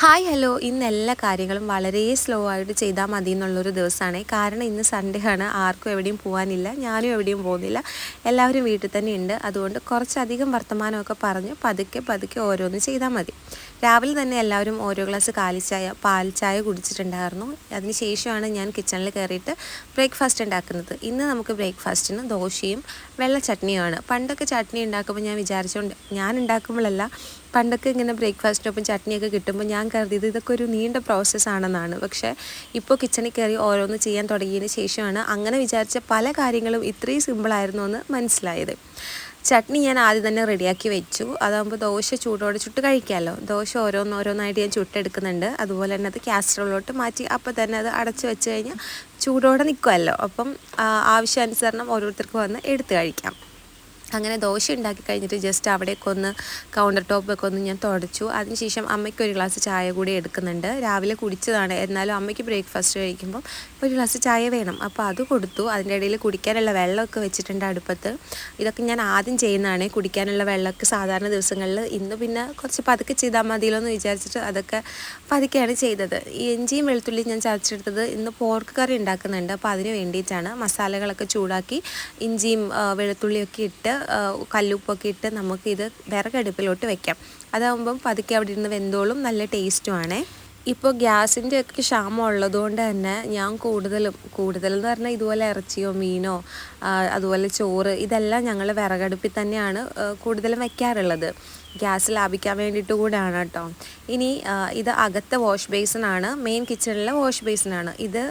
Hi hello ഇന്ന് എല്ലാ കാര്യങ്ങളും വളരെ സ്ലോ ആയിട്ട് ചെയ്താൽ മതി എന്നുള്ളൊരു ദിവസമാണ്. കാരണം ഇന്ന് സൺഡേ ആണ്, ആർക്കും എവിടെയും പോകാനില്ല, ഞാനും എവിടെയും പോകുന്നില്ല, എല്ലാവരും വീട്ടിൽ തന്നെ ഉണ്ട്. അതുകൊണ്ട് കുറച്ചധികം വർത്തമാനമൊക്കെ പറഞ്ഞ് പതുക്കെ പതുക്കെ ഓരോന്ന് ചെയ്താൽ മതി. രാവിലെ തന്നെ എല്ലാവരും ഓരോ ഗ്ലാസ് പാൽ ചായ കുടിച്ചിട്ടുണ്ടായിരുന്നു. അതിന് ശേഷമാണ് ഞാൻ കിച്ചണിൽ കയറിയിട്ട് ബ്രേക്ക്ഫാസ്റ്റ് ഉണ്ടാക്കുന്നത്. ഇന്ന് നമുക്ക് ബ്രേക്ക്ഫാസ്റ്റിന് ദോശയും വെള്ള ചട്നിയുമാണ്. പണ്ടൊക്കെ ചട്നി ഉണ്ടാക്കുമ്പോൾ ഞാൻ ഉണ്ടാക്കുമ്പോഴല്ല, പണ്ടൊക്കെ ഇങ്ങനെ ബ്രേക്ക്ഫാസ്റ്റിനൊപ്പം ചട്നിയൊക്കെ കിട്ടുമ്പോൾ ഞാൻ കരുതിയത് ഇതൊക്കെ ഒരു നീണ്ട പ്രോസസ്സാണെന്നാണ്. പക്ഷേ ഇപ്പോൾ കിച്ചണിൽ കയറി ഓരോന്ന് ചെയ്യാൻ തുടങ്ങിയതിന് ശേഷമാണ് അങ്ങനെ വിചാരിച്ച പല കാര്യങ്ങളും ഇത്രയും സിമ്പിളായിരുന്നു എന്ന് മനസ്സിലായത്. ചട്നി ഞാൻ ആദ്യം തന്നെ റെഡിയാക്കി വെച്ചു. അതാകുമ്പോൾ ദോശ ചൂടോടെ ചുട്ട് കഴിക്കാമല്ലോ. ദോശ ഓരോന്നായിട്ട് ഞാൻ ചുട്ടെടുക്കുന്നുണ്ട്. അതുപോലെ തന്നെ അത് കാസറോളിലോട്ട് മാറ്റി അപ്പോൾ തന്നെ അത് അടച്ച് വെച്ച് കഴിഞ്ഞാൽ ചൂടോടെ നിൽക്കുമല്ലോ. അപ്പം ആവശ്യാനുസരണം ഓരോരുത്തർക്ക് വന്ന് എടുത്ത് കഴിക്കാം. അങ്ങനെ ദോശ ഉണ്ടാക്കി കഴിഞ്ഞിട്ട് ജസ്റ്റ് അവിടേക്ക് ഒന്ന് കൗണ്ടർ ടോപ്പൊക്കെ ഒന്ന് ഞാൻ തുടച്ചു. അതിനുശേഷം അമ്മയ്ക്ക് ഒരു ഗ്ലാസ് ചായ കൂടി എടുക്കുന്നുണ്ട്. രാവിലെ കുടിച്ചതാണ്, എന്നാലും അമ്മയ്ക്ക് ബ്രേക്ക്ഫാസ്റ്റ് കഴിക്കുമ്പോൾ ഒരു ഗ്ലാസ് ചായ വേണം. അപ്പോൾ അത് കൊടുത്തു. അതിൻ്റെ ഇടയിൽ കുടിക്കാനുള്ള വെള്ളമൊക്കെ വെച്ചിട്ടുണ്ട് അടുപ്പത്ത്. ഇതൊക്കെ ഞാൻ ആദ്യം ചെയ്യുന്നതാണ്. കുടിക്കാനുള്ള വെള്ളമൊക്കെ സാധാരണ ദിവസങ്ങളിൽ, ഇന്ന് പിന്നെ കുറച്ച് പതുക്കെ ചെയ്താൽ മതിയല്ലോ എന്ന് വിചാരിച്ചിട്ട് അതൊക്കെ പതുക്കെയാണ് ചെയ്തത്. ഈ ഇഞ്ചിയും വെളുത്തുള്ളിയും ഞാൻ ചതച്ചെടുത്തത് ഇന്ന് പോർക്ക് കറി ഉണ്ടാക്കുന്നുണ്ട്. അപ്പോൾ അതിന് വേണ്ടിയിട്ടാണ്. മസാലകളൊക്കെ ചൂടാക്കി ഇഞ്ചിയും വെളുത്തുള്ളിയൊക്കെ ഇട്ട് കല്ലുപ്പൊക്കെ ഇട്ട് നമുക്കിത് വിറകടുപ്പിലോട്ട് വെക്കാം. അതാകുമ്പം പതുക്കെ അവിടെ ഇരുന്ന് വെന്തോളും, നല്ല ടേസ്റ്റുമാണ്. ഇപ്പോൾ ഗ്യാസിൻ്റെ ഒക്കെ ക്ഷാമം ഉള്ളതുകൊണ്ട് തന്നെ ഞാൻ കൂടുതലെന്ന് പറഞ്ഞാൽ ഇതുപോലെ ഇറച്ചിയോ മീനോ അതുപോലെ ചോറ് ഇതെല്ലാം ഞങ്ങൾ വിറകടുപ്പിൽ തന്നെയാണ് കൂടുതലും വയ്ക്കാറുള്ളത്. ഗ്യാസ് ലാഭിക്കാൻ വേണ്ടിയിട്ട് കൂടെയാണ് കേട്ടോ. ഇനി ഇത് അകത്തെ വാഷ് ബേസിനാണ്, മെയിൻ കിച്ചണിലെ വാഷ് ബേസിനാണ്. ഇത്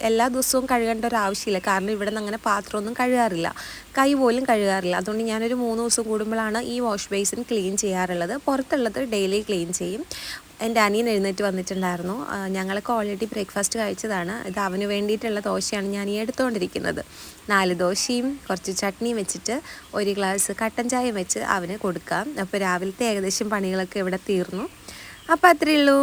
എല്ലാ ദിവസവും കഴുകേണ്ട ഒരു ആവശ്യമില്ല, കാരണം ഇവിടെ നിന്ന് അങ്ങനെ പാത്രമൊന്നും കഴുകാറില്ല, കൈ പോലും കഴുകാറില്ല. അതുകൊണ്ട് ഞാനൊരു 3 ദിവസം കൂടുമ്പോഴാണ് ഈ വാഷ് ബേസിൻ ക്ലീൻ ചെയ്യാറുള്ളത്. പുറത്തുള്ളത് ഡെയിലി ക്ലീൻ ചെയ്യും. എൻ്റെ അനിയൻ എഴുന്നേറ്റ് വന്നിട്ടുണ്ടായിരുന്നു. ഞങ്ങൾക്ക് ഓൾറെഡി ബ്രേക്ക്ഫാസ്റ്റ് കഴിച്ചതാണ്. ഇത് അവന് വേണ്ടിയിട്ടുള്ള ദോശയാണ് ഞാൻ ഈ എടുത്തുകൊണ്ടിരിക്കുന്നത്. 4 ദോശയും കുറച്ച് ചട്നിയും വെച്ചിട്ട് ഒരു ഗ്ലാസ് കട്ടൻ ചായയും വെച്ച് അവന് കൊടുക്കാം. അപ്പോൾ രാവിലത്തെ ഏകദേശം പണികളൊക്കെ ഇവിടെ തീർന്നു. അപ്പോൾ അത്രയേ ഉള്ളൂ.